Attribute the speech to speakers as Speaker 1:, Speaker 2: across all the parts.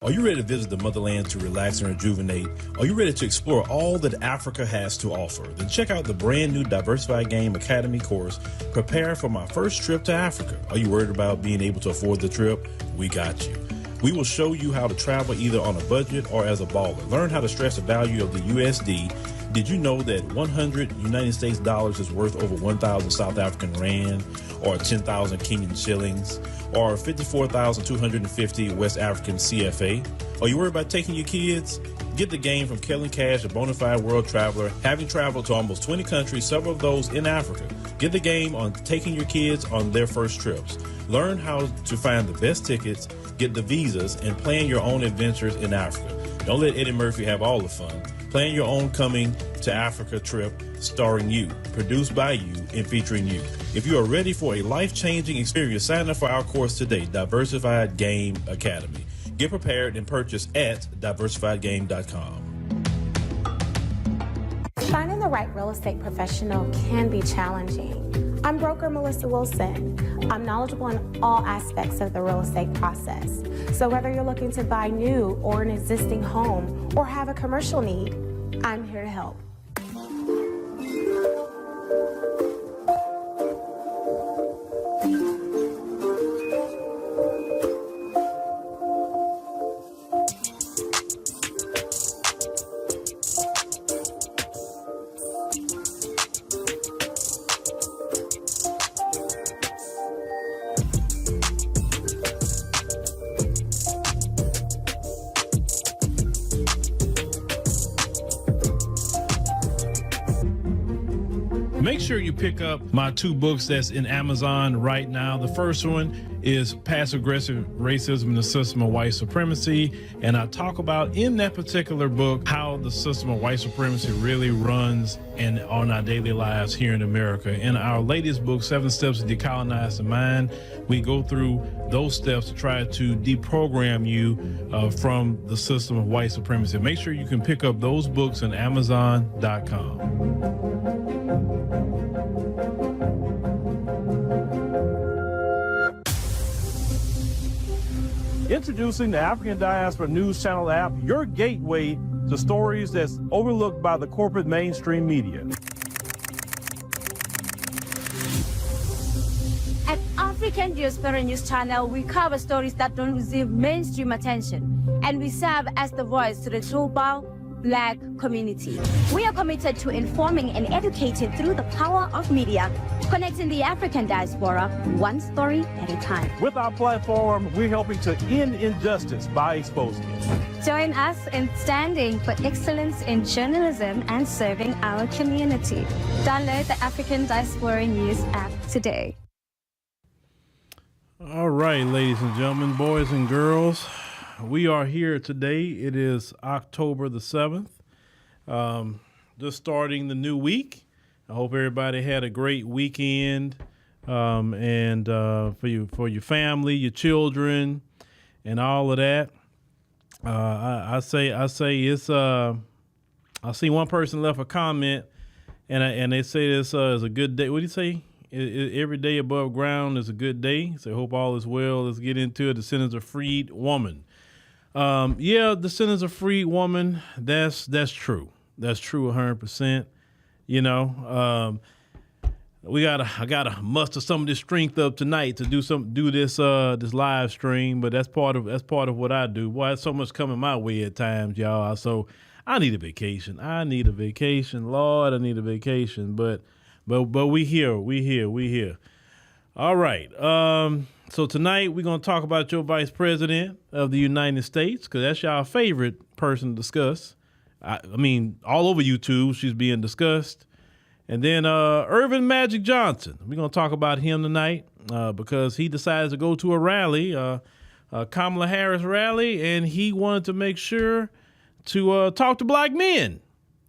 Speaker 1: Are you ready to visit the motherland to relax and rejuvenate? Are you ready to explore all that Africa has to offer? Then check out the brand new Diversified Game Academy course, Prepare for My First Trip to Africa. Are you worried about being able to afford the trip? We got you. We will show you how to travel either on a budget or as a baller. Learn how to stress the value of the USD. Did you know that 100 United States dollars is worth over 1,000 South African rand or 10,000 Kenyan shillings or 54,250 West African CFA? Are you worried about taking your kids? Get the game from Kellen Cash, a bona fide world traveler, having traveled to almost 20 countries, several of those in Africa. Get the game on taking your kids on their first trips. Learn how to find the best tickets, get the visas, and plan your own adventures in Africa. Don't let Eddie Murphy have all the fun. Plan your own coming to Africa trip starring you, produced by you, and featuring you. If you are ready for a life-changing experience, sign up for our course today, Diversified Game Academy. Get prepared and purchase at diversifiedgame.com.
Speaker 2: Finding the right real estate professional can be challenging. I'm broker Melissa Wilson. I'm knowledgeable in all aspects of the real estate process. So whether you're looking to buy new or an existing home or have a commercial need, I'm here to help.
Speaker 1: Make sure you pick up my two books that's in Amazon right now. The first one is Passive-Aggressive Racism and the System of White Supremacy. And I talk about in that particular book how the system of white supremacy really runs on our daily lives here in America. In our latest book, 7 Steps to Decolonize the Mind, we go through those steps to try to deprogram you from the system of white supremacy. Make sure you can pick up those books on Amazon.com.
Speaker 3: Introducing the African Diaspora News Channel app, your gateway to stories that's overlooked by the corporate mainstream media.
Speaker 4: At African Diaspora News Channel, we cover stories that don't receive mainstream attention, and we serve as the voice to the global Black community. We are committed to informing and educating through the power of media, connecting the African diaspora one story at a time.
Speaker 3: With our platform, we're helping to end injustice by exposing it.
Speaker 4: Join us in standing for excellence in journalism and serving our community. Download the African Diaspora News app today.
Speaker 1: All right, ladies and gentlemen, boys and girls, we are here today. It is October the 7th, just starting the new week. I hope everybody had a great weekend, and for your family, your children, and all of that. I say it's. I see one person left a comment, and they say this is a good day. What do you say? Every day above ground is a good day. So hope all is well. Let's get into it. The sentence of freed woman. Yeah, the sentence of freed woman. That's true. That's true 100%. You know, I gotta muster some of this strength up tonight to do this live stream. But that's part of what I do. Boy, there's so much coming my way at times, y'all. So I need a vacation. Lord, I need a vacation. But we here. All right. So tonight we're going to talk about your Vice President of the United States, because that's y'all favorite person to discuss. I mean, all over YouTube, she's being discussed. And then Irvin Magic Johnson. We're going to talk about him tonight because he decides to go to a rally, Kamala Harris rally, and he wanted to make sure to talk to black men.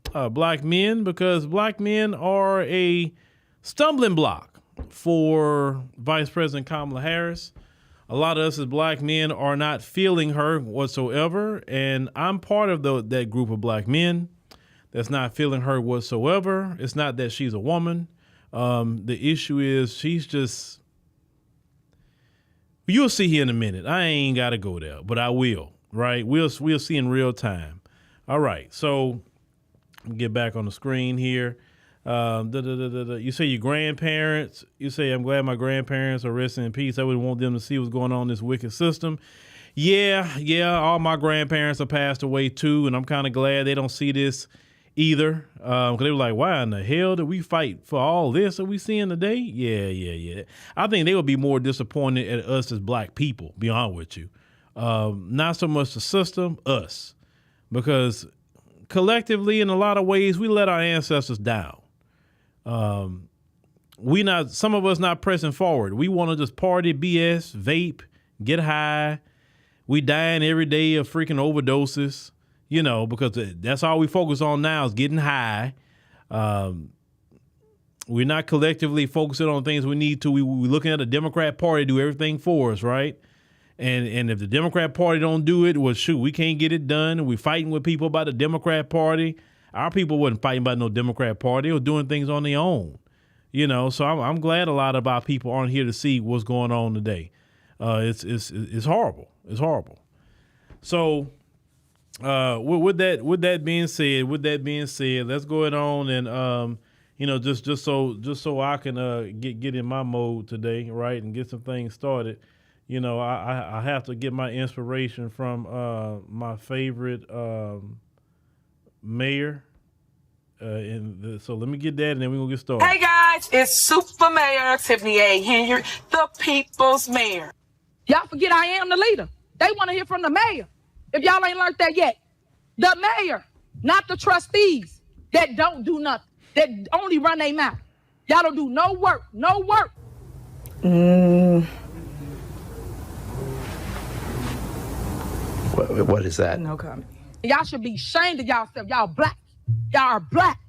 Speaker 1: Because black men are a stumbling block for Vice President Kamala Harris. A lot of us as black men are not feeling her whatsoever, and I'm part of that group of black men that's not feeling her whatsoever. It's not that she's a woman. The issue is she's just, you'll see here in a minute. I ain't got to go there, but I will. right? We'll see in real time. All right, so get back on the screen here. You say your grandparents. You say, I'm glad my grandparents are resting in peace. I would want them to see what's going on in this wicked system. Yeah. All my grandparents have passed away too, and I'm kind of glad they don't see this either. Because they were like, why in the hell did we fight for all this that we seeing today? Yeah. I think they would be more disappointed at us as black people, be honest with you. Not so much the system, us. Because collectively, in a lot of ways, we let our ancestors down. Some of us not pressing forward. We want to just party, BS, vape, get high. We dying every day of freaking overdoses, because that's all we focus on now is getting high. We're not collectively focusing on things we need to. We're looking at the Democrat Party do everything for us, right? And if the Democrat Party don't do it, well, shoot, we can't get it done. We're fighting with people about the Democrat Party. Our people wasn't fighting about no Democrat Party. They were doing things on their own, So I'm glad a lot of our people aren't here to see what's going on today. It's horrible. It's horrible. So, with that being said, let's go on and just so I can get in my mode today, right, and get some things started. I have to get my inspiration from my favorite mayor. So let me get that, and then we're going to get started.
Speaker 5: Hey, guys, it's Super Mayor Tiffany A. Henry, the people's mayor.
Speaker 6: Y'all forget I am the leader. They want to hear from the mayor. If y'all ain't learned that yet. The mayor, not the trustees that don't do nothing, that only run their mouth. Y'all don't do no work.
Speaker 7: What is that?
Speaker 6: No comment. Y'all should be ashamed of yourself. Y'all black. Y'all are black.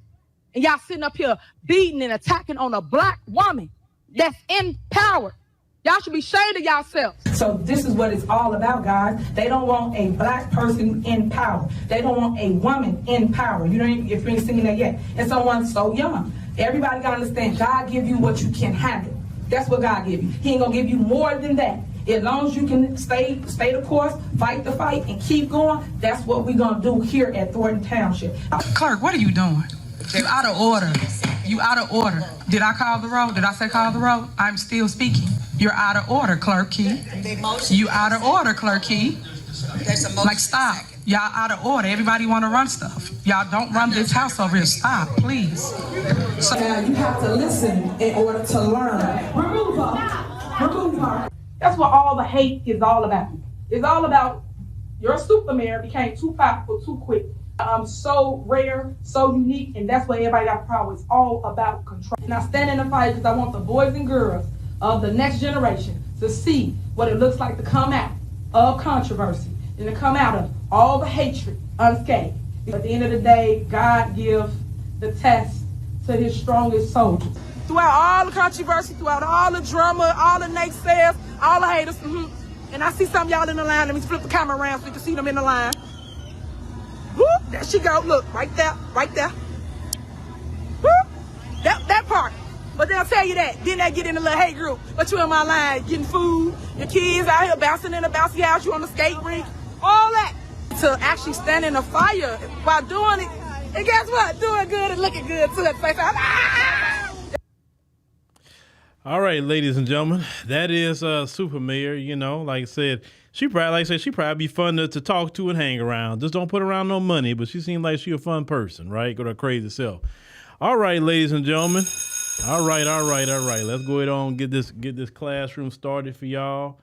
Speaker 6: And y'all sitting up here beating and attacking on a black woman that's in power. Y'all should be ashamed of yourselves.
Speaker 8: So this is what it's all about, guys. They don't want a black person in power. They don't want a woman in power. If you ain't seen that yet. And someone so young. Everybody gotta understand, God give you what you can handle. That's what God give you. He ain't gonna give you more than that. As long as you can stay the course, fight the fight, and keep going, that's what we're gonna do here at Thornton Township.
Speaker 9: Clerk, what are you doing? You out of order. You out of order. Did I call the roll? Did I say call the roll? I'm still speaking. You're out of order, Clerk Key. You out of order, Clerk Key. Like, stop. Y'all out of order. Everybody want to run stuff. Y'all don't run this house over here. Stop, please.
Speaker 8: So now you have to listen in order to learn. Remove her.
Speaker 6: That's what all the hate is all about. It's all about your super mayor became too powerful too quick. So rare, so unique, and that's what everybody got the problem. It's all about control. And I stand in the fight because I want the boys and girls of the next generation to see what it looks like to come out of controversy and to come out of all the hatred unscathed. At the end of the day, God gives the test to his strongest soldiers. Throughout all the controversy, throughout all the drama, all the naysayers, all the haters, and I see some of y'all in the line. Let me flip the camera around so you can see them in the line. Whoop, there she go. Look, right there. Whoop, that part. But they'll tell you that. Then they get in a little hate group. But you in my line, getting food, your kids out here bouncing in a bouncy house, you on the skate rink, all that. To actually stand in the fire while doing it, and guess what? Doing good and looking good too at the same time.
Speaker 1: All right, ladies and gentlemen, that is Super Mayor. Like I said, she probably be fun to talk to and hang around. Just don't put around no money, but she seems like she a fun person, right? Go to her crazy self. All right, ladies and gentlemen. All right. Let's go ahead on get this classroom started for y'all.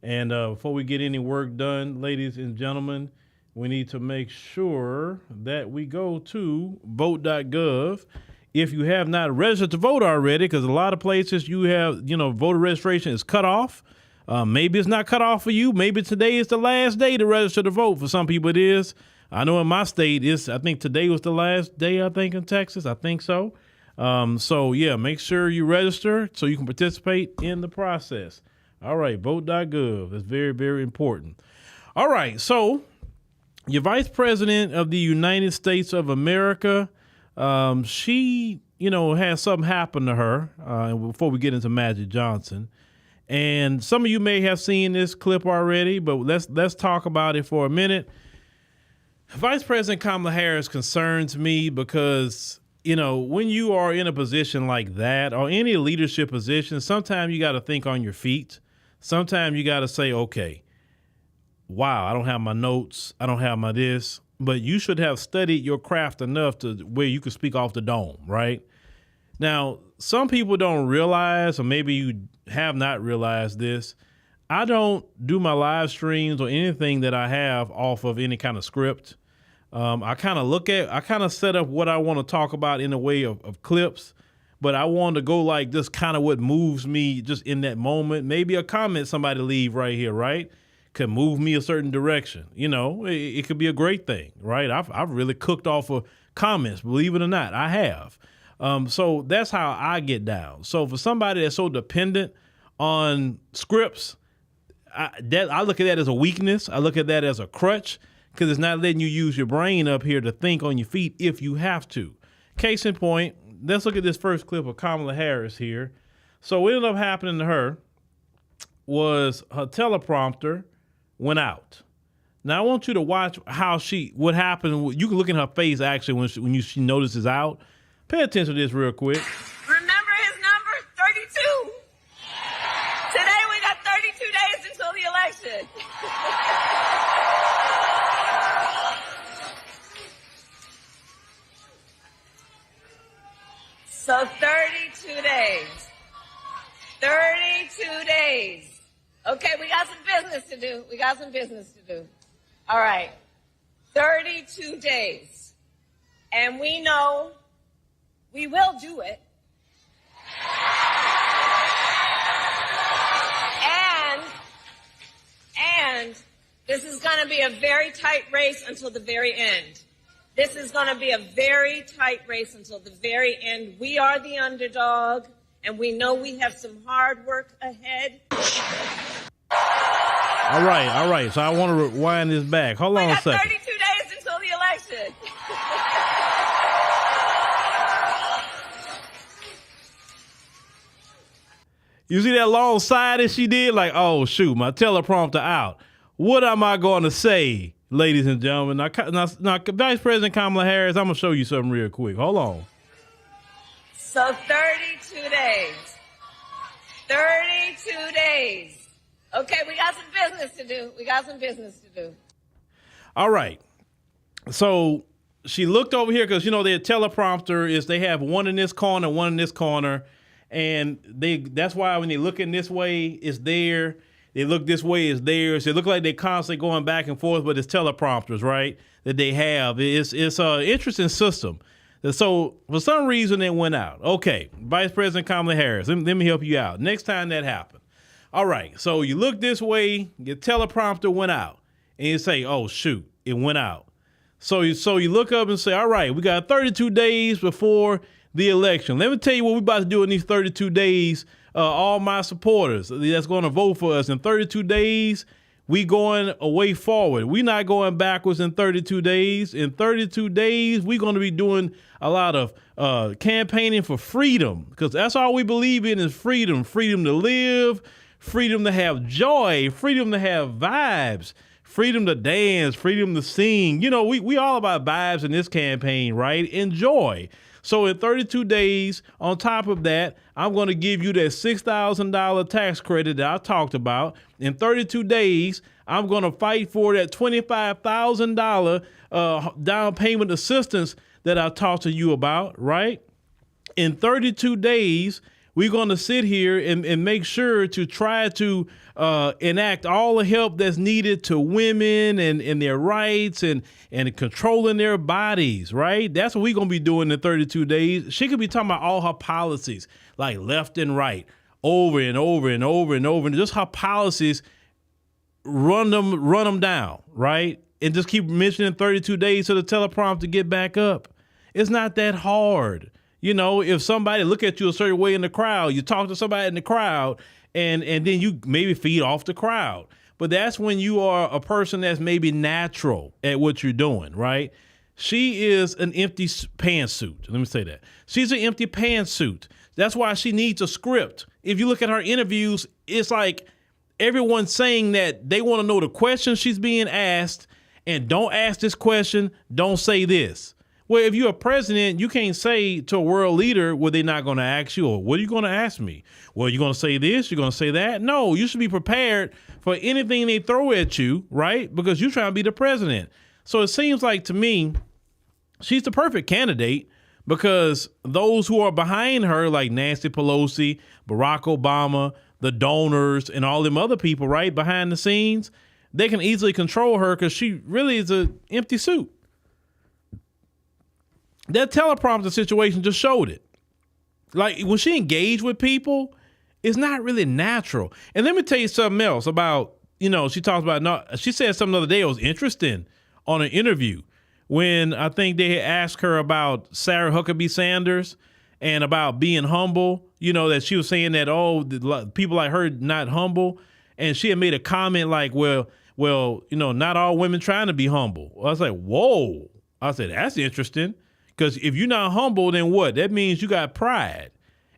Speaker 1: And before we get any work done, ladies and gentlemen, we need to make sure that we go to vote.gov. If you have not registered to vote already, because a lot of places you have, voter registration is cut off. Maybe it's not cut off for you. Maybe today is the last day to register to vote. For some people it is. I know in my state, I think today was the last day, in Texas. I think so. Make sure you register so you can participate in the process. All right, vote.gov. That's very, very important. All right, so your Vice President of the United States of America, she, had something happen to her before we get into Magic Johnson. And some of you may have seen this clip already, but let's talk about it for a minute. Vice President Kamala Harris concerns me because, you know, when you are in a position like that or any leadership position, sometimes you got to think on your feet. Sometimes you got to say, okay, wow, I don't have my notes. I don't have my this. But you should have studied your craft enough to where you could speak off the dome, right? Now, some people don't realize, or maybe you have not realized this, I don't do my live streams or anything that I have off of any kind of script. I kind of set up what I want to talk about in a way of clips, but I want to go like just kind of what moves me just in that moment. Maybe a comment somebody leave right here, right? Could move me a certain direction. You know, it could be a great thing, right? I've really cooked off of comments, believe it or not, I have. So that's how I get down. So for somebody that's so dependent on scripts, I look at that as a weakness. I look at that as a crutch because it's not letting you use your brain up here to think on your feet if you have to. Case in point, let's look at this first clip of Kamala Harris here. So what ended up happening to her was her teleprompter went out. Now I want you to watch what happened. You can look in her face actually when she notices out. Pay attention to this real quick.
Speaker 10: Remember his number, 32. Today we got 32 days until the election. So 32 days. 32 days. Okay, we got some business to do. All right. 32 days. And we know we will do it. And this is going to be a very tight race until the very end. We are the underdog, and we know we have some hard work ahead.
Speaker 1: All right. So I want to rewind this back. Hold on a second.
Speaker 10: We got 32 days until the election.
Speaker 1: You see that long sigh that she did? Like, oh, shoot, my teleprompter out. What am I going to say, ladies and gentlemen? Now, Vice President Kamala Harris, I'm going to show you something real quick. Hold on.
Speaker 10: So 32 days. 32 days. Okay, we got some business to do. All
Speaker 1: right. So she looked over here because, you know, their teleprompter is they have one in this corner, one in this corner. And that's why when they look in this way, it's there. They look this way, it's theirs. It look like they're constantly going back and forth, but it's teleprompters, right, that they have. It's an interesting system. So for some reason, it went out. Okay, Vice President Kamala Harris, let me help you out. Next time that happened. All right, so you look this way, your teleprompter went out, and you say, oh, shoot, it went out. So you look up and say, all right, we got 32 days before the election. Let me tell you what we're about to do in these 32 days. All my supporters that's going to vote for us in 32 days, we going a way forward. We're not going backwards in 32 days. In 32 days, we're going to be doing a lot of campaigning for freedom because that's all we believe in is freedom. Freedom to live, freedom to have joy, freedom to have vibes, freedom to dance, freedom to sing. You know, we all about vibes in this campaign, right? Enjoy. So in 32 days, on top of that, I'm going to give you that $6,000 tax credit that I talked about. In 32 days, I'm going to fight for that $25,000 down payment assistance that I talked to you about, right? In 32 days, we're going to sit here and make sure to try to enact all the help that's needed to women and their rights and controlling their bodies, right? That's what we're going to be doing in 32 days. She could be talking about all her policies, like left and right, over and over and over and over, and just her policies, run them down, right? And just keep mentioning 32 days to the teleprompter to get back up. It's not that hard. You know, if somebody look at you a certain way in the crowd, you talk to somebody in the crowd and then you maybe feed off the crowd. But that's when you are a person that's maybe natural at what you're doing, right? She is an empty pantsuit. Let me say that. She's an empty pantsuit. That's why she needs a script. If you look at her interviews, it's like everyone's saying that they want to know the questions she's being asked, and don't ask this question, don't say this. Well, if you're a president, you can't say to a world leader what they're not going to ask you, or what are you going to ask me? Well, you're going to say this, you're going to say that? No, you should be prepared for anything they throw at you, right? Because you're trying to be the president. So it seems like to me, she's the perfect candidate, because those who are behind her, like Nancy Pelosi, Barack Obama, the donors, and all them other people, right, behind the scenes, they can easily control her because she really is an empty suit. That teleprompter situation just showed it. Like, when she engaged with people, it's not really natural. And let me tell you something else about, she talks about, she said something the other day that was interesting on an interview when I think they had asked her about Sarah Huckabee Sanders and about being humble, that she was saying that, people like her not humble. And she had made a comment like, well, not all women trying to be humble. I was like, whoa. I said, that's interesting. Because if you're not humble, then what? That means you got pride.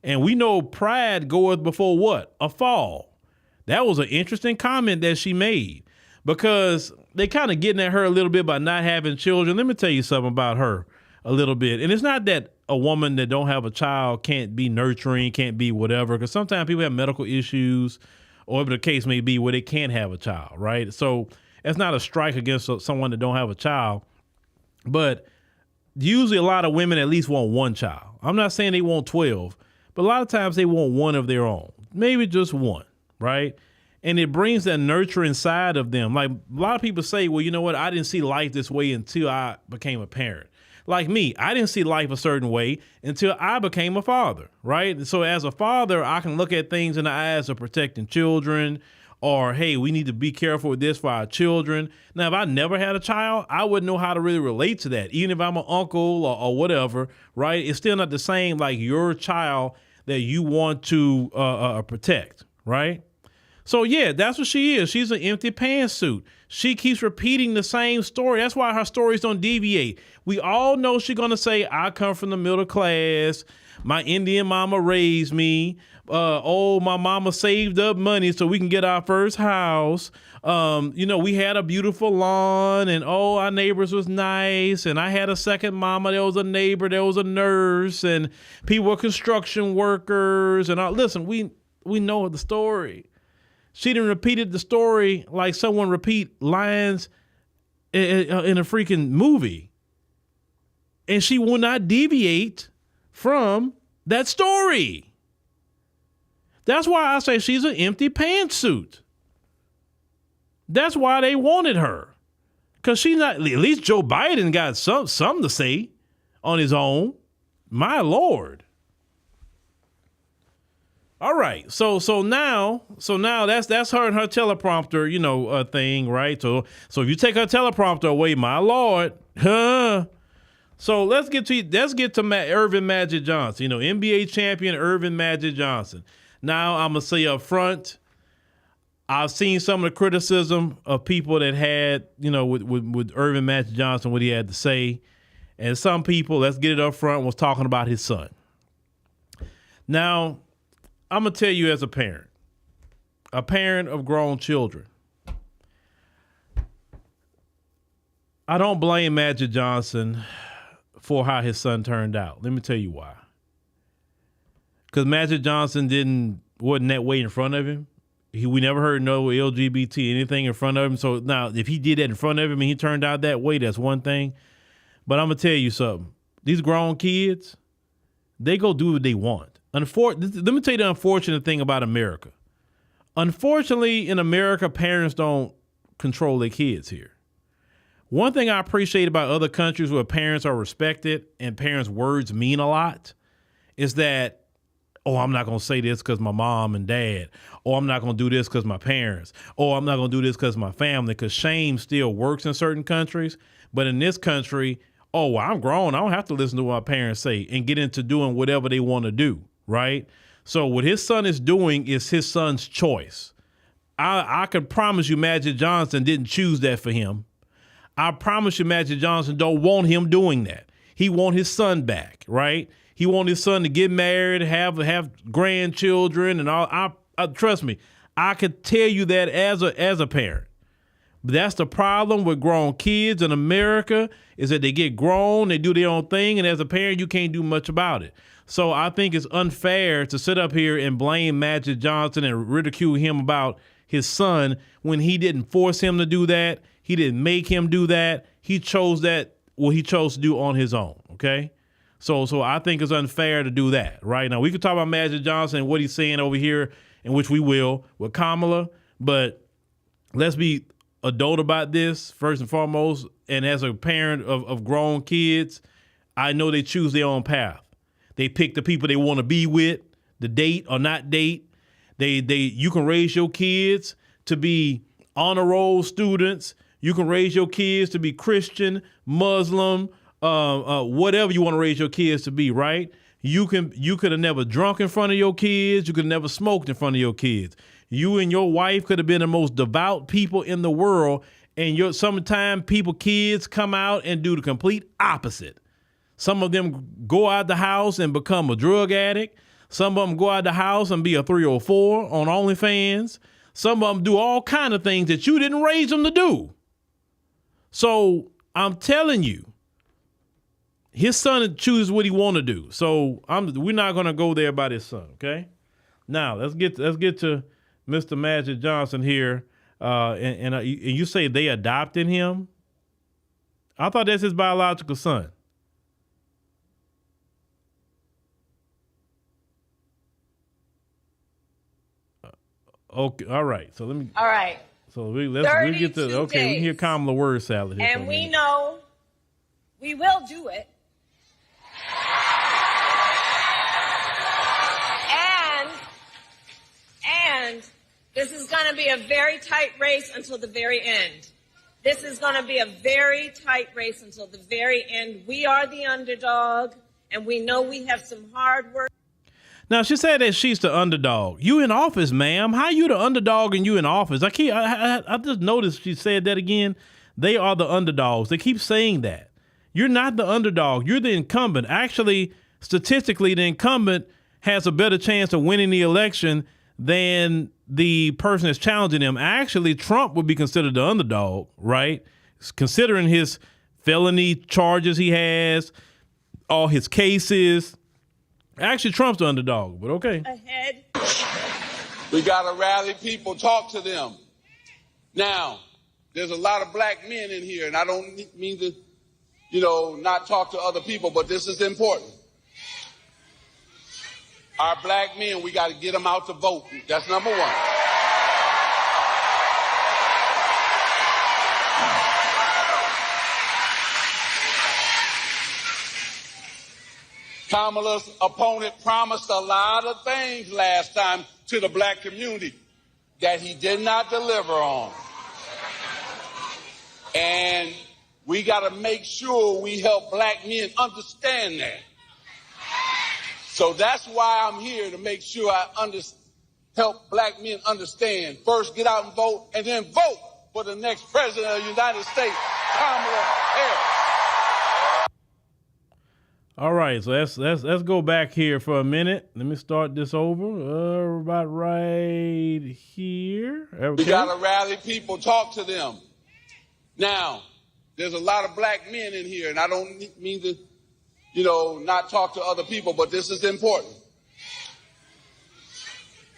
Speaker 1: And we know pride goeth before what? A fall. That was an interesting comment that she made, because they kind of getting at her a little bit by not having children. Let me tell you something about her a little bit. And it's not that a woman that don't have a child can't be nurturing, can't be whatever, because sometimes people have medical issues or whatever the case may be where they can't have a child, right? So it's not a strike against someone that don't have a child. But usually a lot of women at least want one child. I'm not saying they want 12, but a lot of times they want one of their own, maybe just one, right? And it brings that nurturing side of them. Like, a lot of people say, well, you know what? I didn't see life this way until I became a parent. Like me, I didn't see life a certain way until I became a father, right? So as a father, I can look at things in the eyes of protecting children, or, hey, we need to be careful with this for our children. Now, if I never had a child, I wouldn't know how to really relate to that. Even if I'm an uncle or whatever, right? It's still not the same like your child that you want to protect, right? So, yeah, that's what she is. She's an empty pantsuit. She keeps repeating the same story. That's why her stories don't deviate. We all know she's going to say, I come from the middle class. My Indian mama raised me. My mama saved up money so we can get our first house. We had a beautiful lawn, and our neighbors was nice. And I had a second mama. There was a neighbor. There was a nurse, and people were construction workers. And listen, we know the story. She done repeated the story like someone repeat lines in a freaking movie. And she will not deviate from that story. That's why I say she's an empty pantsuit. That's why they wanted her. Because she's not, at least Joe Biden got something to say on his own. My Lord. All right. So now that's her and her teleprompter, thing, right? So if you take her teleprompter away, my Lord, So let's get to Earvin Magic Johnson, NBA champion Earvin Magic Johnson. Now, I'm going to say up front, I've seen some of the criticism of people that had, with Earvin Magic Johnson, what he had to say. And some people, let's get it up front, was talking about his son. Now, I'm going to tell you as a parent of grown children, I don't blame Magic Johnson for how his son turned out. Let me tell you why. Because Magic Johnson wasn't that way in front of him. We never heard no LGBT anything in front of him. So now, if he did that in front of him and he turned out that way, that's one thing. But I'm gonna tell you something. These grown kids, they go do what they want. Let me tell you the unfortunate thing about America. Unfortunately, in America, parents don't control their kids here. One thing I appreciate about other countries where parents are respected and parents' words mean a lot is that, I'm not going to say this because my mom and dad, or I'm not going to do this because my parents, or I'm not going to do this because my family, because shame still works in certain countries. But in this country, I'm grown. I don't have to listen to what my parents say and get into doing whatever they want to do, right? So what his son is doing is his son's choice. I can promise you Magic Johnson didn't choose that for him. I promise you Magic Johnson don't want him doing that. He want his son back, right? He wants his son to get married, have grandchildren, and all. Trust me, I could tell you that as a parent. But that's the problem with grown kids in America, is that they get grown, they do their own thing, and as a parent, you can't do much about it. So I think it's unfair to sit up here and blame Magic Johnson and ridicule him about his son when he didn't force him to do that. He didn't make him do that. He chose to do on his own, okay? So I think it's unfair to do that, right? Now, we could talk about Magic Johnson and what he's saying over here, in which we will, with Kamala, but let's be adult about this, first and foremost. And as a parent of grown kids, I know they choose their own path. They pick the people they want to be with, the date or not date. You can raise your kids to be honor roll students. You can raise your kids to be Christian, Muslim, whatever you want to raise your kids to be, right? You could have never drunk in front of your kids. You could have never smoked in front of your kids. You and your wife could have been the most devout people in the world, and sometimes kids come out and do the complete opposite. Some of them go out the house and become a drug addict. Some of them go out the house and be a 304 on OnlyFans. Some of them do all kind of things that you didn't raise them to do. So I'm telling you, his son chooses what he want to do. So we're not going to go there about his son, okay? Now let's get to Mr. Magic Johnson here. And you say they adopted him? I thought that's his biological son. Okay, all right. So
Speaker 10: All right.
Speaker 1: So we get to we can hear Kamala word salad here.
Speaker 10: And we know we will do it. And this is going to be a very tight race until the very end. This is going to be a very tight race until the very end. We are the underdog, and we know we have some hard work.
Speaker 1: Now, she said that she's the underdog. You in office, ma'am. How you the underdog and you in office? I just noticed she said that again. They are the underdogs. They keep saying that. You're not the underdog. You're the incumbent. Actually, statistically, the incumbent has a better chance of winning the election than the person that's challenging them. Actually, Trump would be considered the underdog, right? Considering his felony charges he has, all his cases. Actually, Trump's the underdog, but okay.
Speaker 10: Ahead.
Speaker 11: We got to rally people, talk to them. Now, there's a lot of black men in here, and I don't mean to, not talk to other people, but this is important. Our black men, we got to get them out to vote. That's number one. Kamala's opponent promised a lot of things last time to the black community that he did not deliver on. And we got to make sure we help black men understand that. So that's why I'm here, to make sure I help black men understand. First, get out and vote, and then vote for the next president of the United States, Kamala Harris.
Speaker 1: All right, so let's go back here for a minute. Let me start this over. About right here. Okay.
Speaker 11: We got to rally people, talk to them. Now, there's a lot of black men in here, and I don't mean to, not talk to other people, but this is important.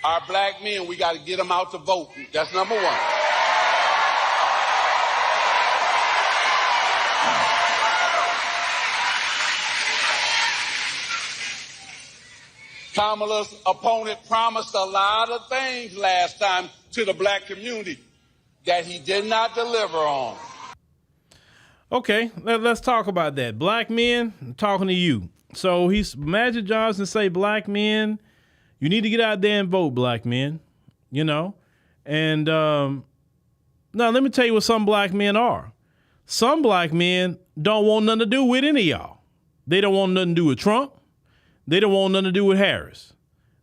Speaker 11: Our black men, we got to get them out to vote. That's number one. Kamala's opponent promised a lot of things last time to the black community that he did not deliver on.
Speaker 1: Okay, let's talk about that. Black men, I'm talking to you. So Magic Johnson say, black men, you need to get out there and vote, black men, And now let me tell you what some black men are. Some black men don't want nothing to do with any of y'all. They don't want nothing to do with Trump. They don't want nothing to do with Harris.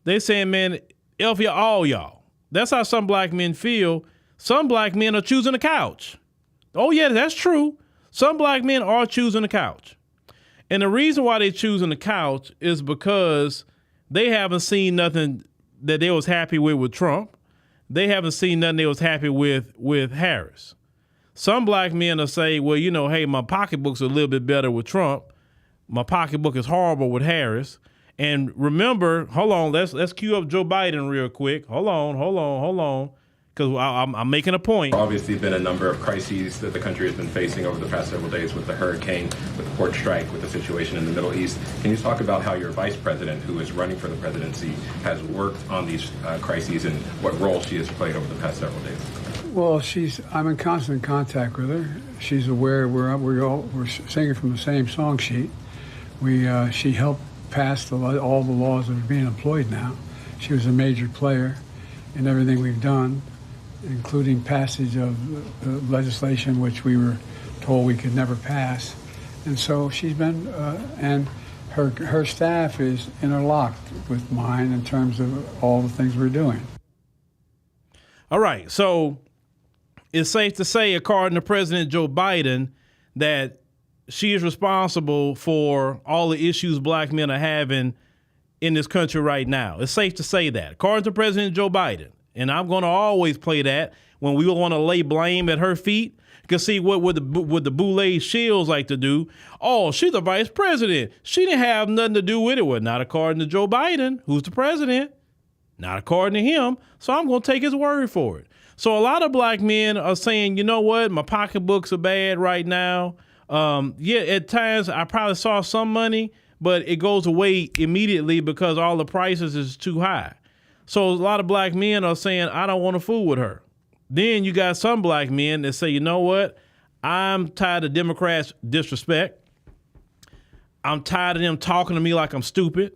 Speaker 1: They saying, man, F you all y'all. That's how some black men feel. Some black men are choosing the couch. Oh, yeah, that's true. Some black men are choosing the couch. And the reason why they choosing the couch is because they haven't seen nothing that they was happy with Trump. They haven't seen nothing they was happy with Harris. Some black men will say, well, you know, hey, my pocketbook's a little bit better with Trump. My pocketbook is horrible with Harris. And remember, hold on, let's cue up Joe Biden real quick. Hold on, because I'm making a point.
Speaker 12: Obviously been a number of crises that the country has been facing over the past several days with the hurricane, with the port strike, with the situation in the Middle East. Can you talk about how your vice president, who is running for the presidency, has worked on these crises and what role she has played over the past several days?
Speaker 13: Well, I'm in constant contact with her. She's aware we're singing from the same song sheet. She helped pass all the laws that are being employed now. She was a major player in everything we've done, including passage of legislation which we were told we could never pass. And so she's been, and her staff is interlocked with mine in terms of all the things we're doing.
Speaker 1: All right, so it's safe to say, according to President Joe Biden, that she is responsible for all the issues black men are having in this country right now. It's safe to say that, according to President Joe Biden. And I'm going to always play that when we want to lay blame at her feet. Because see, what the Boule Shields like to do, oh, she's the vice president. She didn't have nothing to do with it. Well, not according to Joe Biden, who's the president. Not according to him. So I'm going to take his word for it. So a lot of black men are saying, you know what, my pocketbooks are bad right now. Yeah, at times I probably saw some money, but it goes away immediately because all the prices is too high. So a lot of black men are saying, I don't want to fool with her. Then you got some black men that say, you know what, I'm tired of Democrats' disrespect. I'm tired of them talking to me like I'm stupid.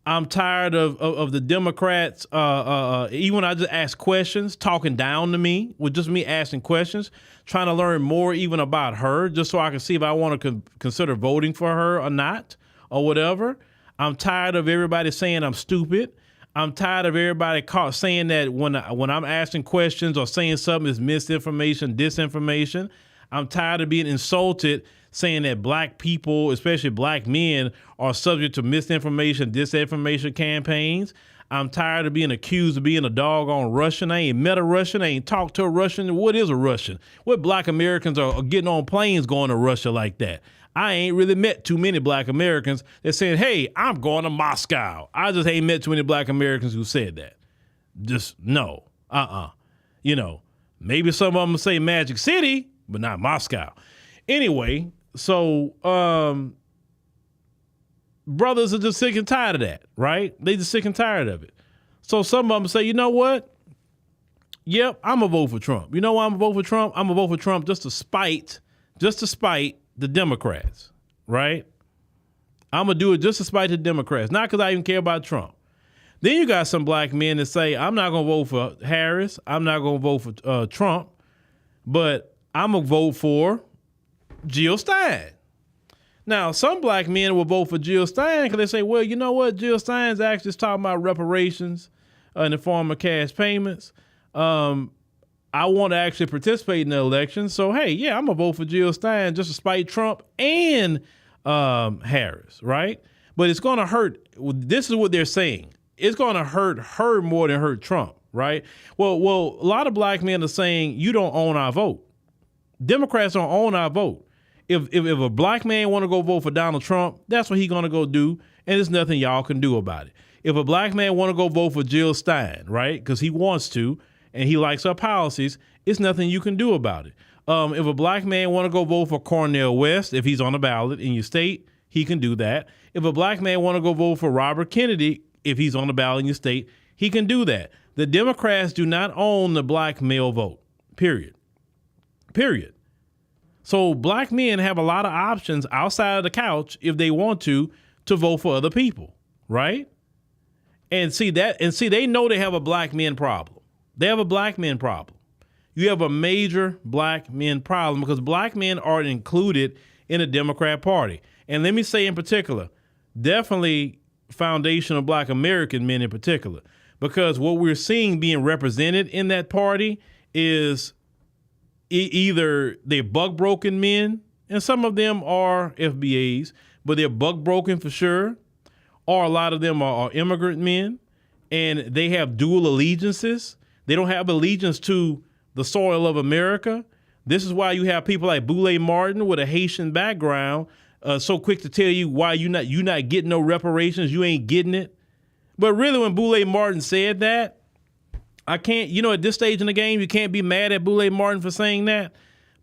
Speaker 1: I'm tired of the Democrats, even when I just ask questions, talking down to me, with just me asking questions, trying to learn more even about her, just so I can see if I want to consider voting for her or not, or whatever. I'm tired of everybody saying I'm stupid. I'm tired of everybody saying that when I'm asking questions or saying something is misinformation, disinformation. I'm tired of being insulted saying that black people, especially black men, are subject to misinformation, disinformation campaigns. I'm tired of being accused of being a doggone Russian. I ain't met a Russian. I ain't talked to a Russian. What is a Russian? What black Americans are getting on planes going to Russia like that? I ain't really met too many black Americans that saying, hey, I'm going to Moscow. I just ain't met too many black Americans who said that. Just no. You know, maybe some of them say Magic City, but not Moscow. Anyway, so brothers are just sick and tired of that, right? They just sick and tired of it. So some of them say, you know what? Yep, I'm going to vote for Trump. You know why I'm going to vote for Trump? I'm going to vote for Trump just to spite the Democrats, right? I'm going to do it just to spite the Democrats, not because I even care about Trump. Then you got some black men that say, I'm not going to vote for Harris. I'm not going to vote for Trump, but I'm going to vote for Jill Stein. Now, some black men will vote for Jill Stein because they say, well, you know what? Jill Stein's actually talking about reparations in the form of cash payments. I want to actually participate in the election. So, hey, yeah, I'm going to vote for Jill Stein just to spite Trump and Harris, right? But it's going to hurt. This is what they're saying. It's going to hurt her more than hurt Trump, right? Well, a lot of black men are saying you don't own our vote. Democrats don't own our vote. If a black man want to go vote for Donald Trump, that's what he's going to go do, and there's nothing y'all can do about it. If a black man want to go vote for Jill Stein, right, because he wants to, and he likes her policies, it's nothing you can do about it. If a black man want to go vote for Cornel West, if he's on the ballot in your state, he can do that. If a black man want to go vote for Robert Kennedy, if he's on the ballot in your state, he can do that. The Democrats do not own the black male vote, period. So black men have a lot of options outside of the couch if they want to vote for other people, right? And see, they know they have a black men problem. They have a black men problem. You have a major black men problem because black men aren't included in the Democrat Party. And let me say in particular, definitely foundational black American men in particular, because what we're seeing being represented in that party is either they're buck-broken men, and some of them are FBAs, but they're buck broken for sure. Or a lot of them are immigrant men, and they have dual allegiances. They don't have allegiance to the soil of America. This is why you have people like Boule Martin with a Haitian background, so quick to tell you why you not getting no reparations. You ain't getting it. But really, when Boule Martin said that, I can't, at this stage in the game, you can't be mad at Boule Martin for saying that,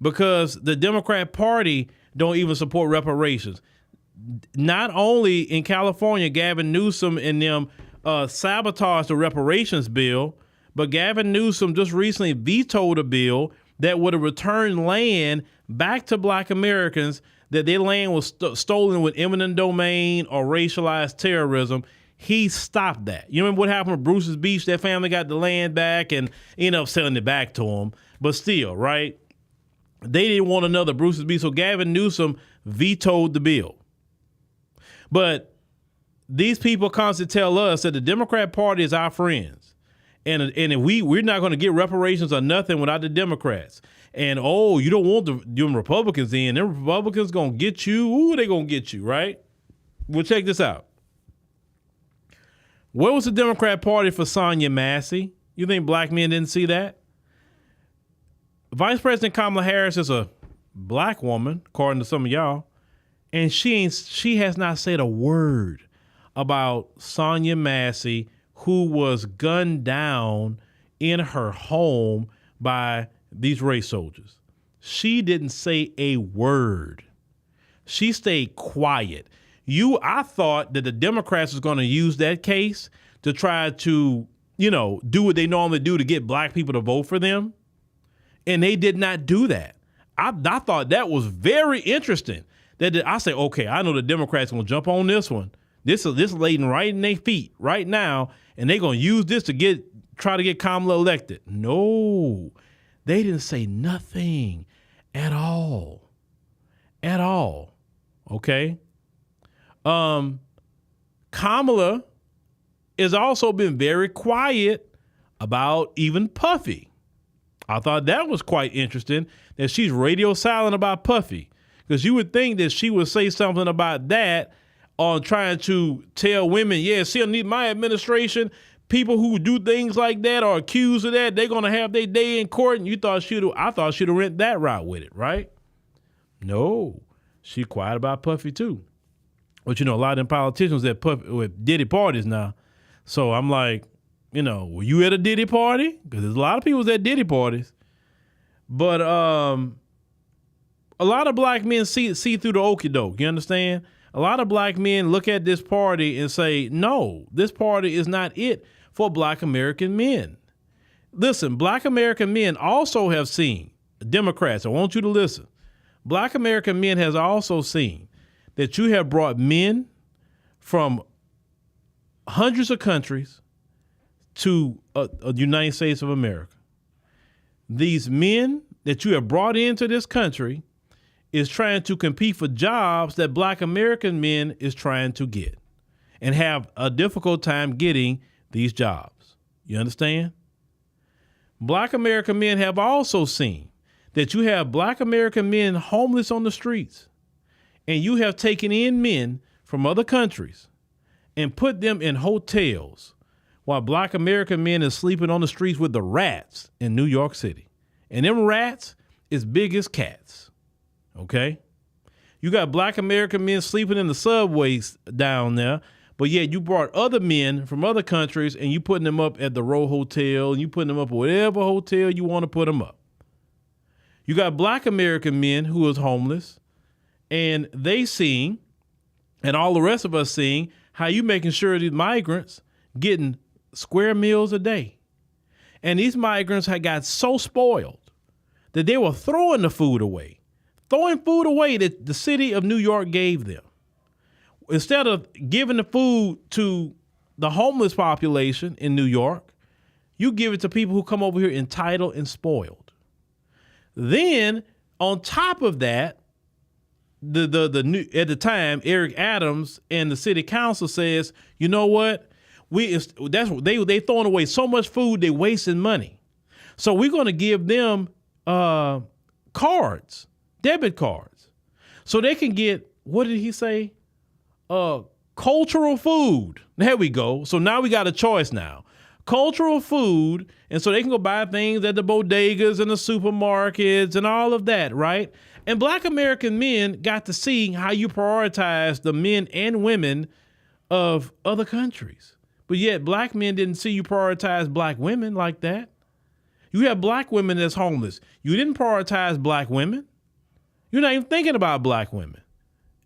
Speaker 1: because the Democrat Party don't even support reparations. Not only in California, Gavin Newsom and them sabotaged the reparations bill, but Gavin Newsom just recently vetoed a bill that would have returned land back to black Americans that their land was stolen with eminent domain or racialized terrorism. He stopped that. You remember what happened with Bruce's Beach? Their family got the land back and ended up selling it back to them. But still, right? They didn't want another Bruce's Beach, so Gavin Newsom vetoed the bill. But these people constantly tell us that the Democrat Party is our friends. And if we're not going to get reparations or nothing without the Democrats. And, you don't want them Republicans in. Them Republicans going to get you. Ooh, they going to get you, right? Well, check this out. Where was the Democrat Party for Sonia Massey? You think black men didn't see that? Vice President Kamala Harris is a black woman, according to some of y'all. And she has not said a word about Sonia Massey, who was gunned down in her home by these race soldiers. She didn't say a word. She stayed quiet. I thought that the Democrats was going to use that case to try to, do what they normally do to get black people to vote for them. And they did not do that. I thought that was very interesting. I say, okay, I know the Democrats are going to jump on this one. This is laden right in their feet right now, and they're going to use this to try to get Kamala elected. No, they didn't say nothing at all. At all. Okay? Kamala has also been very quiet about even Puffy. I thought that was quite interesting that she's radio silent about Puffy. Because you would think that she would say something about that on trying to tell women, she'll need my administration. People who do things like that or accused of that, they're going to have their day in court. And I thought she'd have went that route with it, right? No, she quiet about Puffy too. But a lot of them politicians with Diddy parties now. So I'm like, were you at a Diddy party? Because there's a lot of people at Diddy parties. But a lot of black men see through the okie doke. You understand? A lot of black men look at this party and say, no, this party is not it for black American men. Listen, black American men also have seen, Democrats, I want you to listen. Black American men has also seen that you have brought men from hundreds of countries to the United States of America. These men that you have brought into this country is trying to compete for jobs that black American men is trying to get and have a difficult time getting these jobs. You understand? Black American men have also seen that you have black American men homeless on the streets, and you have taken in men from other countries and put them in hotels while black American men is sleeping on the streets with the rats in New York City. And them rats is big as cats. Okay? You got black American men sleeping in the subways down there, but yet you brought other men from other countries and you putting them up at the Row Hotel and you putting them up at whatever hotel you want to put them up. You got black American men who is homeless, and they seeing, and all the rest of us seeing, how you making sure these migrants getting square meals a day. And these migrants had got so spoiled that they were throwing the food away. Throwing food away that the city of New York gave them. Instead of giving the food to the homeless population in New York, you give it to people who come over here entitled and spoiled. Then, on top of that, the at the time, Eric Adams and the city council says, you know what? They throwing away so much food, they wasting money. So we're going to give them cards. Debit cards, so they can get, what did he say? cultural food. There we go. So now we got a choice now. Cultural food, and so they can go buy things at the bodegas and the supermarkets and all of that, right? And Black American men got to see how you prioritize the men and women of other countries. But yet Black men didn't see you prioritize Black women like that. You have Black women that's homeless. You didn't prioritize Black women. You're not even thinking about Black women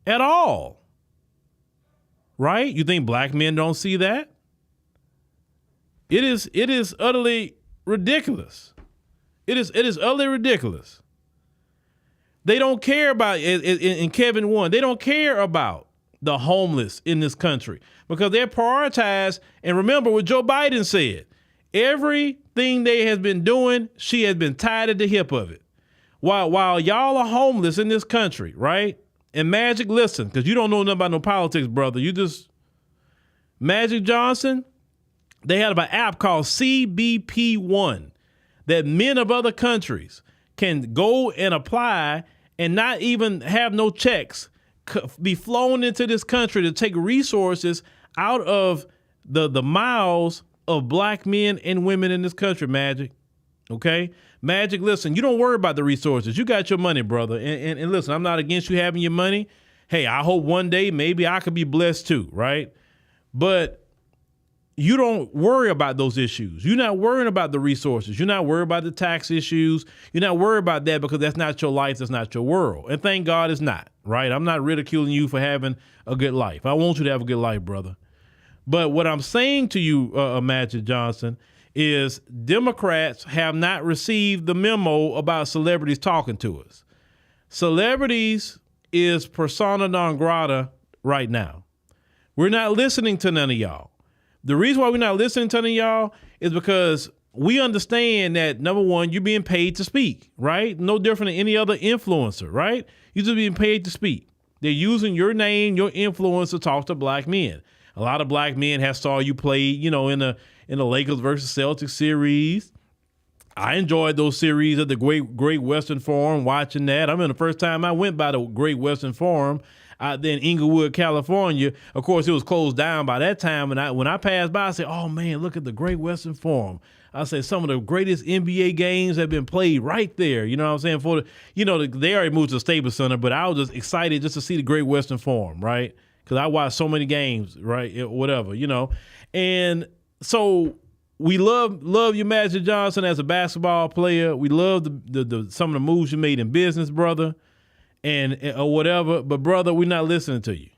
Speaker 1: at all, right? You think Black men don't see that? It is utterly ridiculous. It is utterly ridiculous. They don't care about, in Kevin 1, they don't care about the homeless in this country because they're prioritized. And remember what Joe Biden said, everything they has been doing, she has been tied at the hip of it. While y'all are homeless in this country, right? And Magic, listen, because you don't know nothing about no politics, brother. You just, Magic Johnson, they had an app called CBP1 that men of other countries can go and apply and not even have no checks, be flown into this country to take resources out of the mouths of Black men and women in this country, Magic. Okay? Magic, listen, you don't worry about the resources. You got your money, brother. And listen, I'm not against you having your money. Hey, I hope one day maybe I could be blessed too, right? But you don't worry about those issues. You're not worrying about the resources. You're not worried about the tax issues. You're not worried about that because that's not your life. That's not your world. And thank God it's not, right? I'm not ridiculing you for having a good life. I want you to have a good life, brother. But what I'm saying to you, Magic Johnson, is Democrats have not received the memo about celebrities talking to us. Celebrities is persona non grata right now. We're not listening to none of y'all. The reason why we're not listening to none of y'all is because we understand that, number one, you're being paid to speak, right? No different than any other influencer, right? You're just being paid to speak. They're using your name, your influence to talk to Black men. A lot of Black men have saw you play, you know, in the Lakers versus Celtics series. I enjoyed those series at the Great Western Forum, watching that. I remember the first time I went by the Great Western Forum out there in Inglewood, California. Of course, it was closed down by that time. And when I passed by, I said, oh, man, look at the Great Western Forum. I said some of the greatest NBA games have been played right there. You know what I'm saying? They already moved to the Staples Center, but I was just excited just to see the Great Western Forum, right? Because I watched so many games, right? Whatever, you know. And so we love you, Magic Johnson, as a basketball player. We love some of the moves you made in business, brother, and or whatever. But brother, we're not listening to you.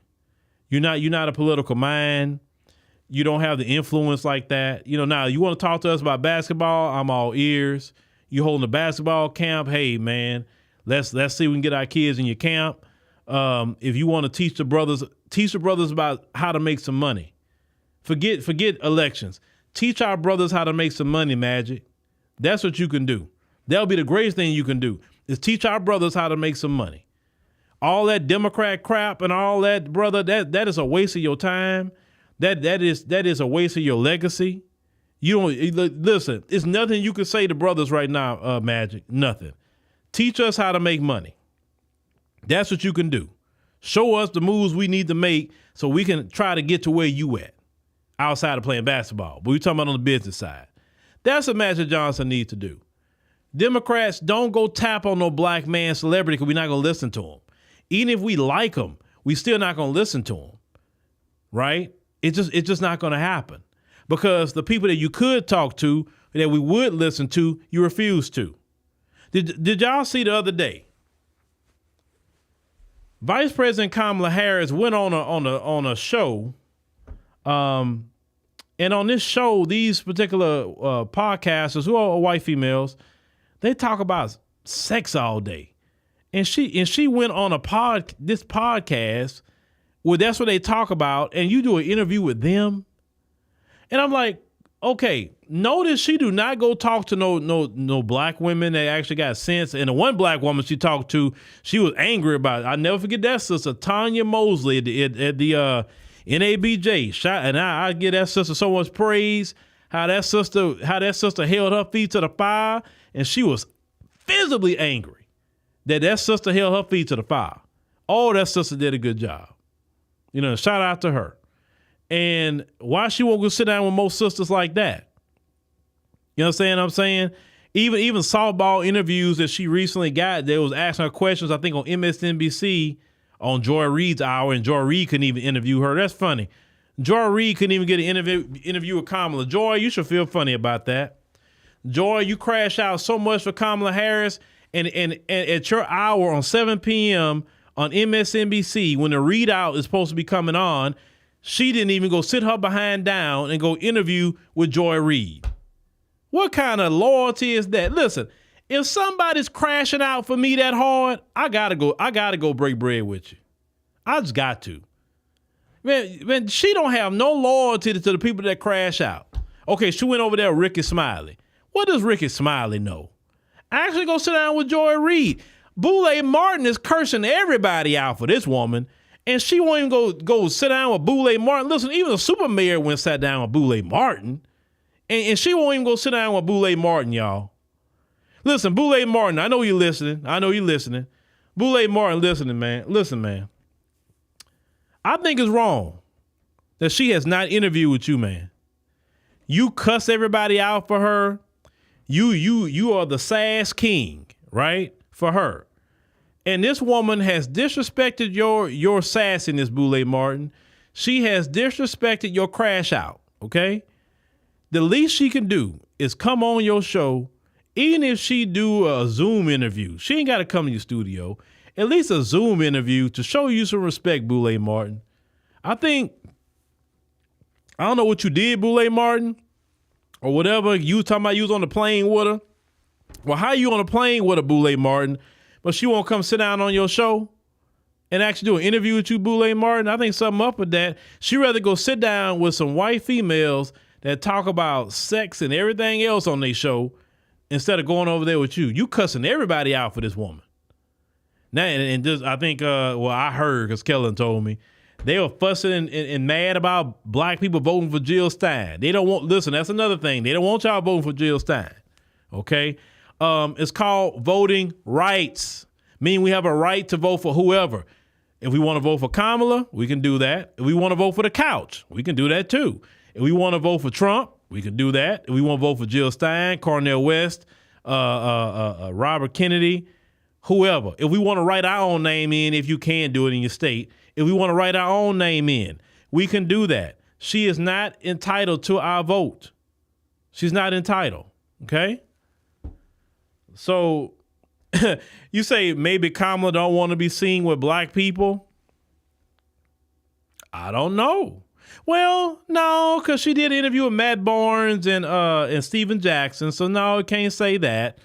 Speaker 1: You're not a political mind. You don't have the influence like that. You know, now you want to talk to us about basketball, I'm all ears. You holding a basketball camp, hey man, let's see if we can get our kids in your camp. If you want to teach the brothers about how to make some money. Forget elections. Teach our brothers how to make some money, Magic. That's what you can do. That'll be the greatest thing you can do, is teach our brothers how to make some money. All that Democrat crap and all that, brother, that is a waste of your time. That is a waste of your legacy. You don't listen. It's nothing you can say to brothers right now, Magic. Nothing. Teach us how to make money. That's what you can do. Show us the moves we need to make so we can try to get to where you at outside of playing basketball. But we're talking about on the business side. That's what Magic Johnson needs to do. Democrats, don't go tap on no Black man celebrity because we're not going to listen to him. Even if we like him, we still not going to listen to him. Right? It's just not going to happen because the people that you could talk to, that we would listen to, you refuse to. Did y'all see the other day? Vice President Kamala Harris went on a show, and on this show, these particular podcasters, who are white females, they talk about sex all day, and she went on this podcast. Well, that's what they talk about, and you do an interview with them. And I'm like, okay, notice she do not go talk to no Black women that actually got sense. And the one Black woman she talked to, she was angry about it. I'll never forget that sister, Tanya Mosley at the NABJ. And I give that sister so much praise, how that sister held her feet to the fire, and she was visibly angry that sister held her feet to the fire. Oh, that sister did a good job. Shout out to her. And why she won't go sit down with most sisters like that? You know what I'm saying? Even softball interviews that she recently got, they was asking her questions, I think on MSNBC on Joy Reid's hour, and Joy Reid couldn't even interview her. That's funny. Joy Reid couldn't even get an interview with Kamala. Joy, you should feel funny about that. Joy, you crash out so much for Kamala Harris, and at your hour on 7 p.m. on MSNBC, when the readout is supposed to be coming on, she didn't even go sit her behind down and go interview with Joy Reid. What kind of loyalty is that? Listen, if somebody's crashing out for me that hard, I gotta go break bread with you. I just got to. Man, she don't have no loyalty to the people that crash out. Okay, she went over there with Ricky Smiley. What does Ricky Smiley know? Actually go sit down with Joy Reid. Boule Martin is cursing everybody out for this woman, and she won't even go sit down with Boule Martin. Listen, even the super mayor went and sat down with Boule Martin, and she won't even go sit down with Boule Martin, y'all. Listen, Boule Martin, I know you're listening. Boule Martin, listening, man. Listen, man. I think it's wrong that she has not interviewed with you, man. You cuss everybody out for her. You are the sass king, right? For her. And this woman has disrespected your sassiness, Boule Martin. She has disrespected your crash out, okay? The least she can do is come on your show, even if she do a Zoom interview. She ain't got to come to your studio. At least a Zoom interview to show you some respect, Boule Martin. I don't know what you did, Boule Martin, or whatever. You was talking about you was on the plane with her. Well, how you on a plane with her, Boule Martin, but she won't come sit down on your show and actually do an interview with you, Boule Martin? I think something up with that. She'd rather go sit down with some white females that talk about sex and everything else on their show instead of going over there with you. You cussing everybody out for this woman. Now, and just, I think, I heard, because Kellen told me, they were fussing and mad about black people voting for Jill Stein. They don't want, listen, that's another thing. They don't want y'all voting for Jill Stein, okay? It's called voting rights, meaning we have a right to vote for whoever. If we want to vote for Kamala, we can do that. If we want to vote for the couch, we can do that too. If we want to vote for Trump, we can do that. If we want to vote for Jill Stein, Cornel West, Robert Kennedy, whoever. If we want to write our own name in, if you can do it in your state, if we want to write our own name in, we can do that. She is not entitled to our vote. She's not entitled, okay? So you say maybe Kamala don't want to be seen with black people? I don't know. Well, no, because she did an interview with Matt Barnes and Steven Jackson, so no, I can't say that.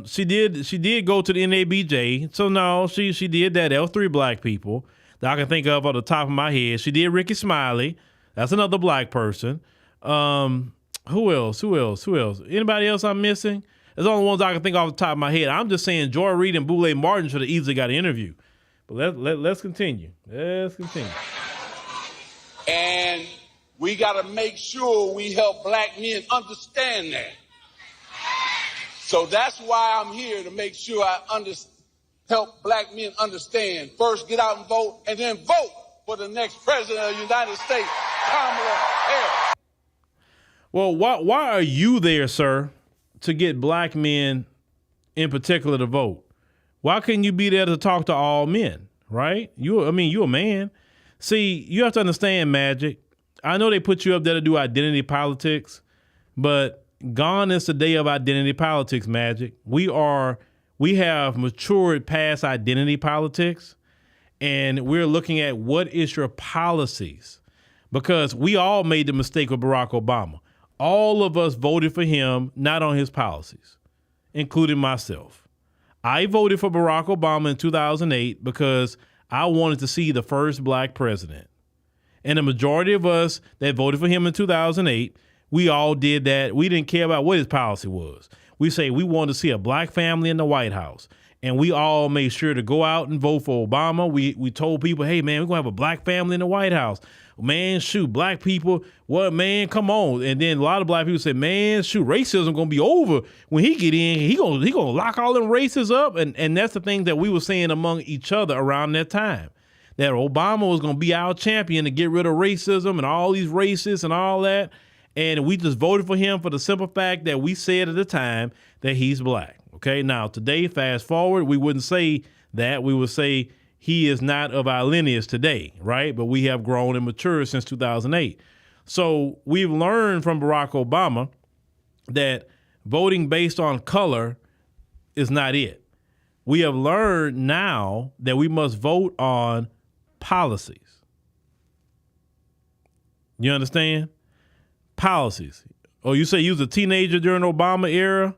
Speaker 1: She did go to the NABJ, so no, she did that. There were 3 black people that I can think of off the top of my head. She did Ricky Smiley. That's another black person. Who else? Anybody else I'm missing? There's only ones I can think off the top of my head. I'm just saying Joy Reid and Boule Martin should have easily got an interview. But let's continue.
Speaker 11: And we got to make sure we help black men understand that. So that's why I'm here, to make sure I help black men understand. First, get out and vote, and then vote for the next president of the United States, Kamala Harris.
Speaker 1: Well, why are you there, sir, to get black men in particular to vote? Why couldn't you be there to talk to all men, right? You're a man. See, you have to understand, Magic. I know they put you up there to do identity politics, but gone is the day of identity politics, Magic. We have matured past identity politics, and we're looking at what is your policies, because we all made the mistake with Barack Obama. All of us voted for him, not on his policies, including myself. I voted for Barack Obama in 2008 because I wanted to see the first black president. And the majority of us that voted for him in 2008, we all did that. We didn't care about what his policy was. We say we wanted to see a black family in the White House. And we all made sure to go out and vote for Obama. We told people, hey, man, we're going to have a black family in the White House. Man, shoot, black people, what, man, come on. And then a lot of black people said, man, shoot, racism going to be over when he get in. He gonna lock all them races up. And that's the thing that we were saying among each other around that time. that Obama was going to be our champion to get rid of racism and all these racists and all that. And we just voted for him for the simple fact that we said at the time that he's black. Okay, now today, fast forward, we wouldn't say that. We would say he is not of our lineage today, right? But we have grown and matured since 2008. So we've learned from Barack Obama that voting based on color is not it. We have learned now that we must vote on policies. You understand? Policies. Oh, you say you was a teenager during the Obama era?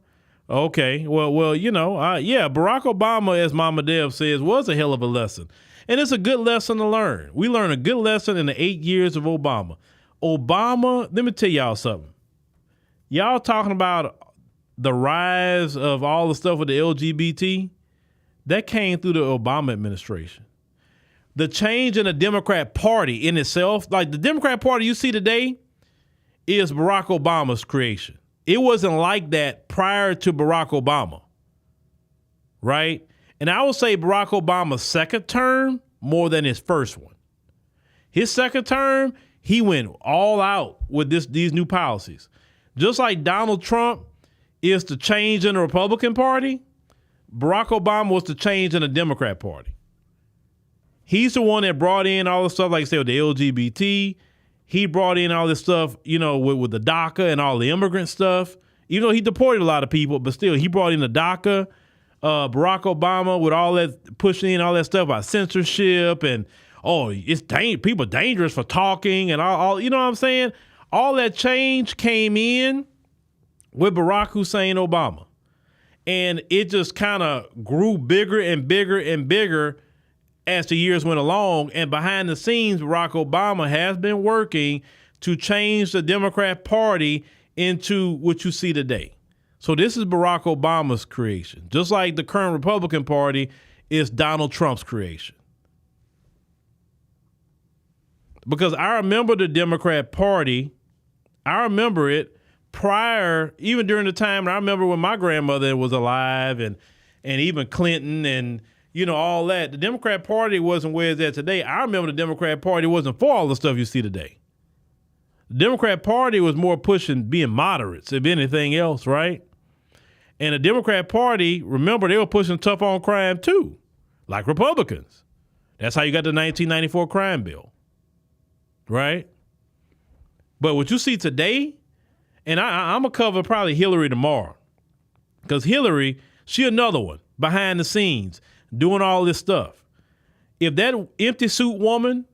Speaker 1: Okay. Well, yeah, Barack Obama, as Mama Deb says, was a hell of a lesson. And it's a good lesson to learn. We learned a good lesson in the 8 years of Obama. Obama, let me tell y'all something. Y'all talking about the rise of all the stuff with the LGBT, that came through the Obama administration. The change in the Democrat Party in itself, like the Democrat Party you see today, is Barack Obama's creation. It wasn't like that prior to Barack Obama, right? And I would say Barack Obama's second term more than his first one. His second term, he went all out with these new policies. Just like Donald Trump is the change in the Republican Party, Barack Obama was the change in the Democrat Party. He's the one that brought in all the stuff, like I said, with the LGBT. He brought in all this stuff, with the DACA and all the immigrant stuff. Even though he deported a lot of people, but still, he brought in the DACA. Barack Obama with all that, pushing in all that stuff about censorship and, people dangerous for talking and all, you know what I'm saying? All that change came in with Barack Hussein Obama. And it just kind of grew bigger and bigger and bigger as the years went along. And behind the scenes, Barack Obama has been working to change the Democrat Party into what you see today. So this is Barack Obama's creation. Just like the current Republican Party is Donald Trump's creation. Because I remember the Democrat Party, I remember it prior, even during the time, and I remember when my grandmother was alive and even Clinton and, all that. The Democrat Party wasn't where it's at today. I remember the Democrat Party wasn't for all the stuff you see today. The Democrat Party was more pushing being moderates, if anything else, right? And the Democrat Party, remember, they were pushing tough on crime too, like Republicans. That's how you got the 1994 crime bill, right? But what you see today, and I'm going to cover probably Hillary tomorrow, because Hillary, she another one behind the scenes doing all this stuff. If that empty suit woman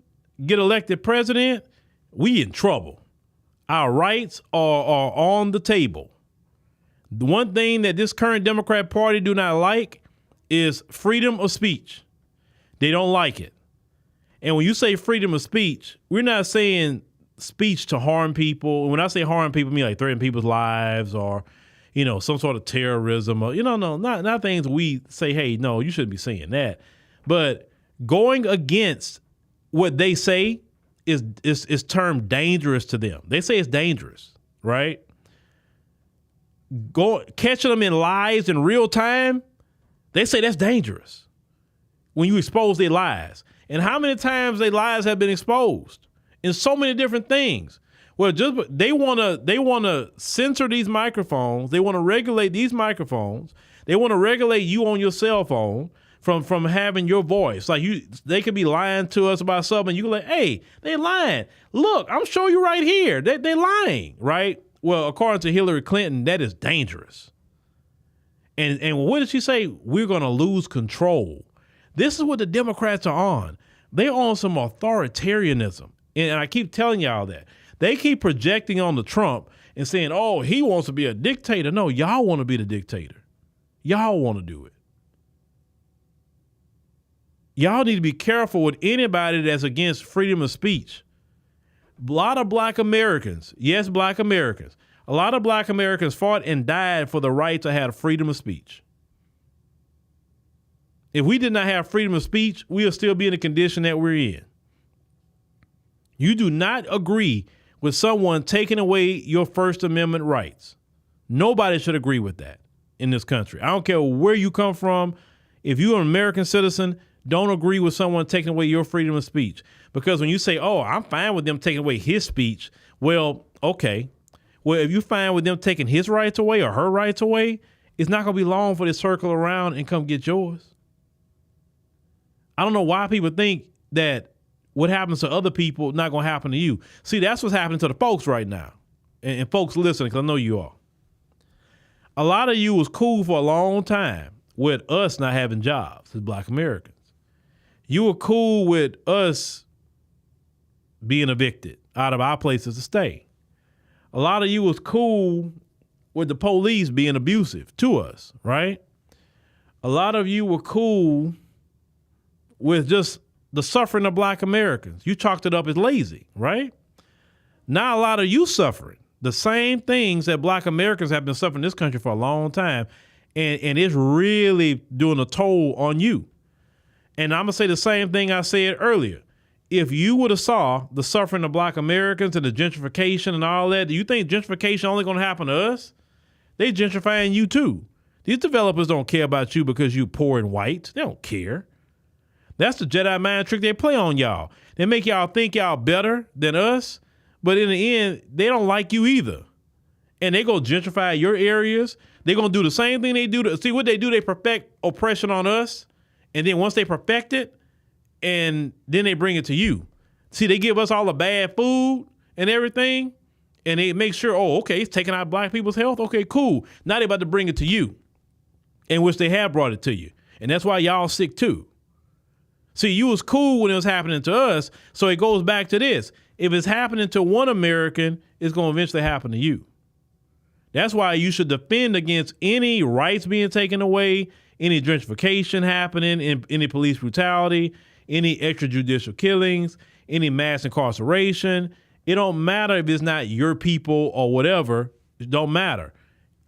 Speaker 1: get elected president, we in trouble. Our rights are on the table. The one thing that this current Democrat Party do not like is freedom of speech. They don't like it. And when you say freedom of speech, we're not saying speech to harm people. When I say harm people, I mean like threaten people's lives or, some sort of terrorism or, not things we say, hey, no, you shouldn't be saying that. But going against what they say is termed dangerous to them. They say it's dangerous, right? Catching them in lies in real time, they say that's dangerous when you expose their lies. And how many times their lies have been exposed in so many different things? Well, just they want to censor these microphones. They want to regulate these microphones. They want to regulate you on your cell phone from having your voice. Like they could be lying to us about something. You can like, hey, they lying. Look, I'm showing you right here. They lying, right? Well, according to Hillary Clinton, that is dangerous. And what did she say? We're going to lose control. This is what the Democrats are on. They're on some authoritarianism. And I keep telling y'all that. They keep projecting on the Trump and saying, oh, he wants to be a dictator. No, y'all want to be the dictator. Y'all want to do it. Y'all need to be careful with anybody that's against freedom of speech. A lot of black Americans, yes, black Americans, a lot of black Americans fought and died for the right to have freedom of speech. If we did not have freedom of speech, we'll still be in the condition that we're in. You do not agree with someone taking away your First Amendment rights. Nobody should agree with that in this country. I don't care where you come from. If you're an American citizen, don't agree with someone taking away your freedom of speech. Because when you say, oh, I'm fine with them taking away his speech, well, okay. Well, if you're fine with them taking his rights away or her rights away, it's not going to be long for they circle around and come get yours. I don't know why people think that what happens to other people not going to happen to you. See, that's what's happening to the folks right now. And folks listening, because I know you are. A lot of you was cool for a long time with us not having jobs as Black Americans. You were cool with us being evicted out of our places to stay. A lot of you was cool with the police being abusive to us, right? A lot of you were cool with just the suffering of Black Americans. You chalked it up as lazy, right? Now a lot of you suffering the same things that Black Americans have been suffering in this country for a long time, and it's really doing a toll on you. And I'm going to say the same thing I said earlier. If you would have saw the suffering of Black Americans and the gentrification and all that, do you think gentrification only going to happen to us? They gentrifying you too. These developers don't care about you because you poor and white. They don't care. That's the Jedi mind trick they play on y'all. They make y'all think y'all better than us, but in the end, they don't like you either. And they go gentrify your areas. They're going to do the same thing they do. See what they do? They perfect oppression on us. And then once they perfect it, and then they bring it to you. See, they give us all the bad food and everything, and they make sure, oh, okay, it's taking out Black people's health. Okay, cool. Now they're about to bring it to you, in which they have brought it to you. And that's why y'all sick too. See, you was cool when it was happening to us, so it goes back to this. If it's happening to one American, it's going to eventually happen to you. That's why you should defend against any rights being taken away, any gentrification happening, any police brutality, any extrajudicial killings, any mass incarceration. It don't matter if it's not your people or whatever. It don't matter.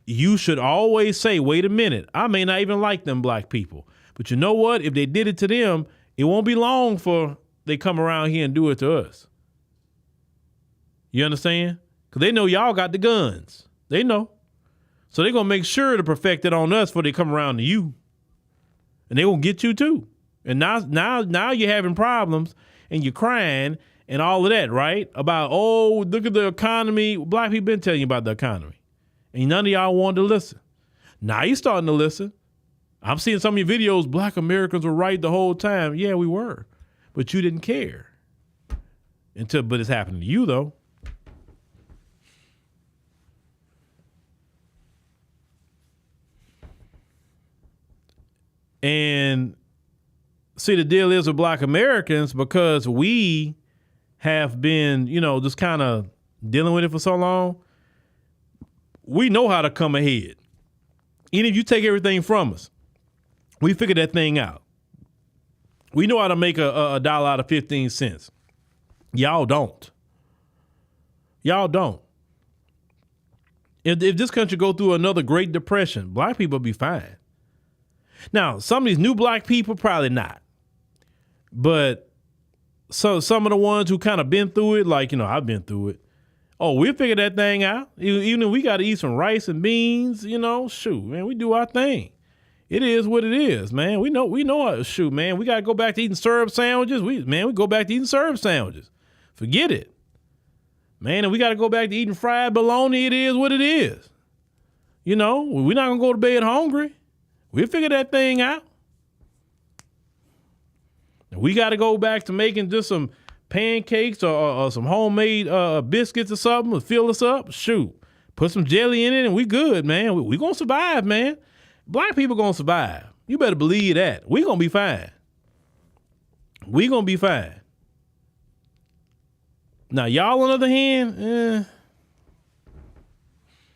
Speaker 1: You should always say, wait a minute, I may not even like them Black people. But you know what? If they did it to them, it won't be long for they come around here and do it to us. You understand? Because they know y'all got the guns. They know. So they're going to make sure to perfect it on us before they come around to you. And they're going to get you too. And now you're having problems and you're crying and all of that, right? About, oh, look at the economy. Black people been telling you about the economy. And none of y'all wanted to listen. Now you're starting to listen. I'm seeing some of your videos, Black Americans were right the whole time. Yeah, we were. But you didn't care. But it's happening to you, though. And see, the deal is with Black Americans, because we have been, just kind of dealing with it for so long, we know how to come ahead. Even if you take everything from us, we figured that thing out. We know how to make a dollar out of 15 cents. Y'all don't. Y'all don't. If this country go through another Great Depression, Black people will be fine. Now, some of these new Black people, probably not. But some of the ones who kind of been through it, like, I've been through it. Oh, we'll figure that thing out. Even if we got to eat some rice and beans, shoot, man, we do our thing. It is what it is, man. We know, shoot, man, we got to go back to eating syrup sandwiches. We go back to eating syrup sandwiches. Forget it. Man, and we got to go back to eating fried bologna. It is what it is. We're not going to go to bed hungry. We'll figure that thing out. We got to go back to making just some pancakes or some homemade biscuits or something to fill us up. Shoot, put some jelly in it and we good, man. We going to survive, man. Black people going to survive. You better believe that. We going to be fine. We going to be fine. Now, y'all, on the other hand,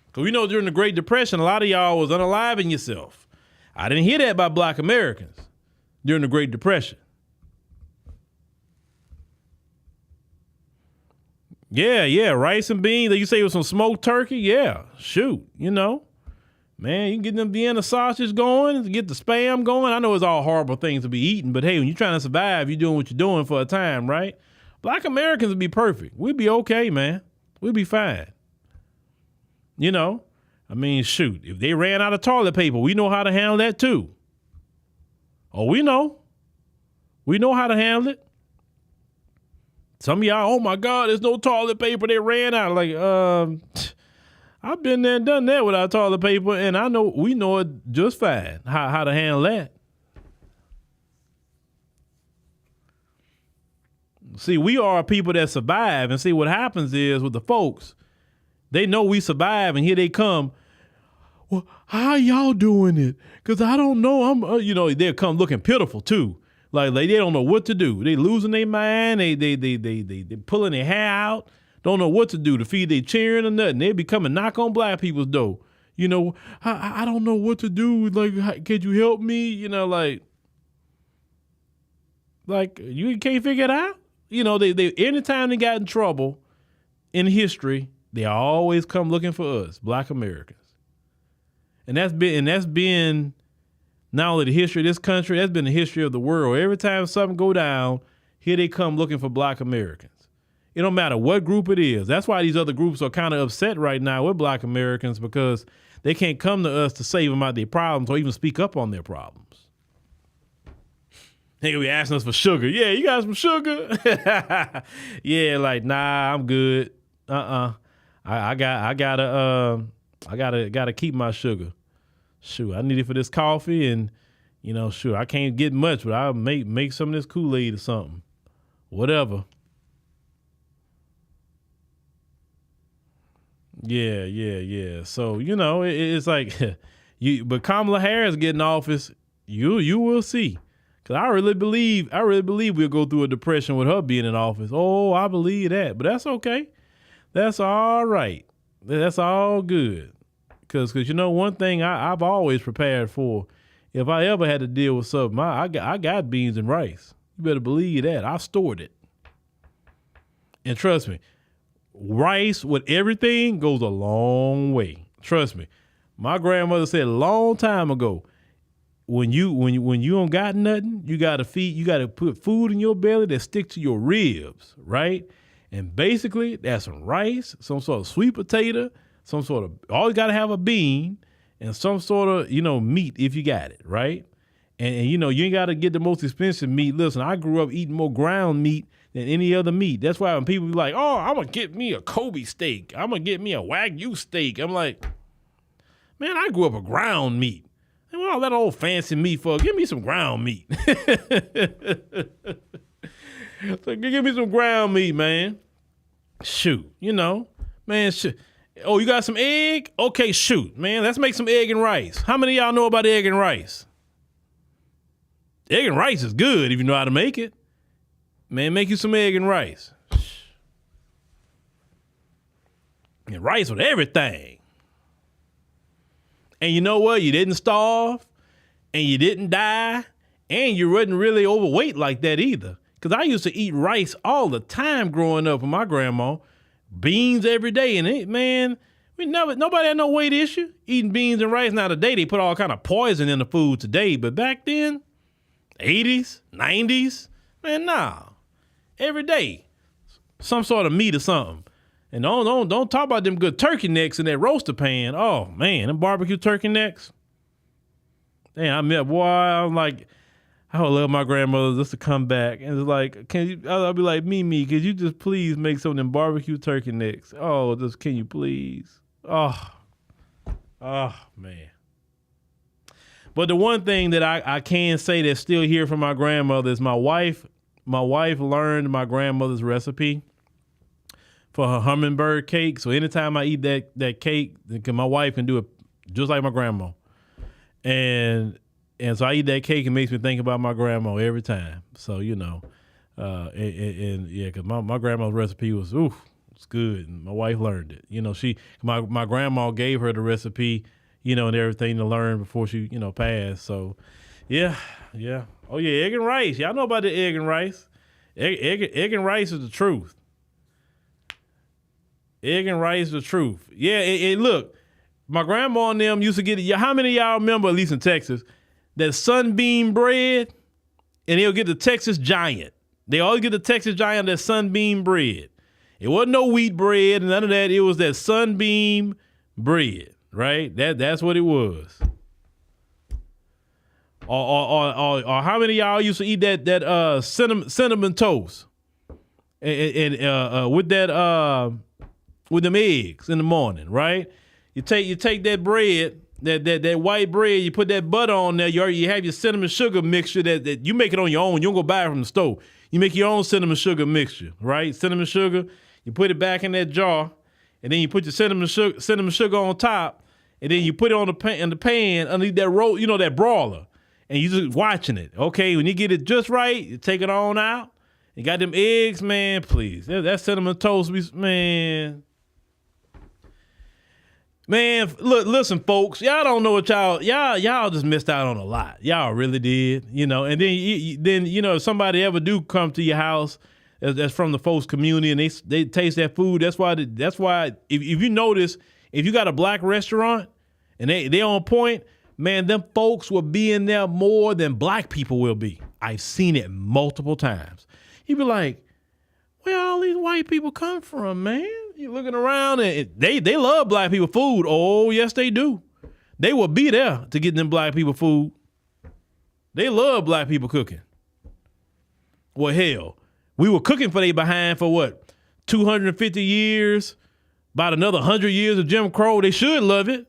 Speaker 1: because we know during the Great Depression, a lot of y'all was unaliving yourself. I didn't hear that about Black Americans during the Great Depression. Yeah, rice and beans. You say it was some smoked turkey? Yeah, shoot, Man, you can get them Vienna sausage going, get the Spam going. I know it's all horrible things to be eating, but hey, when you're trying to survive, you're doing what you're doing for a time, right? Black Americans would be perfect. We'd be okay, man. We'd be fine. Shoot, if they ran out of toilet paper, we know how to handle that too. Oh, we know. We know how to handle it. Some of y'all, oh my God, there's no toilet paper. They ran out. Like, I've been there and done that without toilet paper, and we know it just fine how to handle that. See, we are people that survive, and see what happens is with the folks, they know we survive, and here they come. Well, how y'all doing it? Because I don't know. They'll come looking pitiful too. Like they don't know what to do. They losing their mind. They pulling their hair out. Don't know what to do to feed their children or nothing. They be coming knock on black people's door. I don't know what to do. Like, could you help me? Like you can't figure it out. They anytime they got in trouble in history, they always come looking for us, black Americans. And that's been not only the history of this country, that's been the history of the world. Every time something go down, here they come looking for black Americans. It don't matter what group it is. That's why these other groups are kind of upset right now with black Americans, because they can't come to us to save them out their problems or even speak up on their problems. They gonna be asking us for sugar. Yeah, you got some sugar? Yeah, like, nah, I'm good. I gotta keep my sugar. Shoot, I need it for this coffee, and I can't get much, but I'll make some of this Kool-Aid or something. Whatever. Yeah. So, it's like but Kamala Harris getting office, you will see. Cause I really believe we'll go through a depression with her being in office. Oh, I believe that. But that's okay. That's all right. That's all good. Cause one thing I've always prepared for, if I ever had to deal with something, I got beans and rice. You better believe that. I stored it. And trust me, rice with everything goes a long way. Trust me. My grandmother said a long time ago, when you don't got nothing, you gotta put food in your belly that stick to your ribs, right? And basically that's some rice, some sort of sweet potato, always gotta have a bean, and some sort of, meat if you got it, right? And you ain't gotta get the most expensive meat. Listen, I grew up eating more ground meat than any other meat. That's why when people be like, oh, I'm gonna get me a Kobe steak, I'm gonna get me a Wagyu steak, I'm like, man, I grew up a ground meat. And all that old fancy meat for, give me some ground meat. So give me some ground meat, man. Shoot, man, shoot. Oh, you got some egg? Okay, shoot, man, let's make some egg and rice. How many of y'all know about egg and rice? Egg and rice is good if you know how to make it. Man, make you some egg and rice. And rice with everything. And you know what? You didn't starve, and you didn't die, and you wasn't really overweight like that either. Because I used to eat rice all the time growing up with my grandma, beans every day. And nobody had no weight issue eating beans and rice. Now today they put all kind of poison in the food today, but back then, 80s, 90s, man, nah. Every day, some sort of meat or something. And don't talk about them good turkey necks in that roaster pan. Oh man, them barbecue turkey necks. Damn, I'm like, I would love my grandmother just to come back and it's like, I'll be like, Mimi, could you just please make some of them barbecue turkey necks? Oh, just can you please? Oh man. But the one thing that I can say that's still here from my grandmother is my wife learned my grandmother's recipe for her hummingbird cake. So anytime I eat that cake, because my wife can do it just like my grandma. And so I eat that cake, it makes me think about my grandma every time. So, because my grandma's recipe was, it's good. And my wife learned it. My grandma gave her the recipe, and everything to learn before she, passed. So, yeah. Oh, yeah, egg and rice. Y'all know about the egg and rice. Egg and rice is the truth. Egg and rice is the truth. Yeah, look, my grandma and them used to get it. How many of y'all remember, at least in Texas, that sunbeam bread? And they'll get the Texas Giant. They always get the Texas Giant, that sunbeam bread. It wasn't no wheat bread and none of that. It was that sunbeam bread, right? That's what it was. Or how many of y'all used to eat that cinnamon toast and with them eggs in the morning, right? You take that bread, that white bread, you put that butter on there. You have your cinnamon sugar mixture that you make it on your own. You don't go buy it from the store. You make your own cinnamon sugar mixture, right? Cinnamon sugar. You put it back in that jar, and then you put your cinnamon sugar on top, and then you put it on in the pan underneath that roll, that broiler, and you just watching it. Okay, when you get it just right, you take it on out. You got them eggs, man. Please, that cinnamon toast, man. Man, look, listen, folks. Y'all don't know what y'all just missed out on a lot. Y'all really did, And then if somebody ever do come to your house that's from the folks community and they taste that food, that's why if you notice, if you got a black restaurant and they on point, man, them folks will be in there more than black people will be. I've seen it multiple times. You be like, where all these white people come from, man? You looking around and they love black people food. Oh, yes, they do. They will be there to get them black people food. They love black people cooking. Well, hell, we were cooking for they behind for what? 250 years, about another 100 years of Jim Crow. They should love it.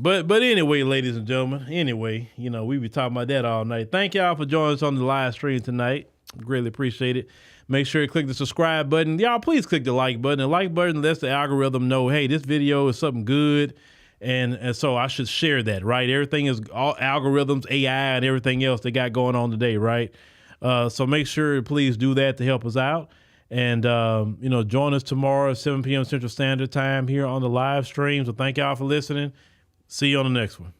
Speaker 1: But anyway, ladies and gentlemen, we be talking about that all night. Thank y'all for joining us on the live stream tonight. Greatly appreciate it. Make sure you click the subscribe button. Y'all, please click the like button. The like button lets the algorithm know, hey, this video is something good. And so I should share that, right? Everything is all algorithms, AI, and everything else they got going on today, right? So make sure, please do that to help us out. And, join us tomorrow at 7 p.m. Central Standard Time here on the live stream. So thank y'all for listening. See you on the next one.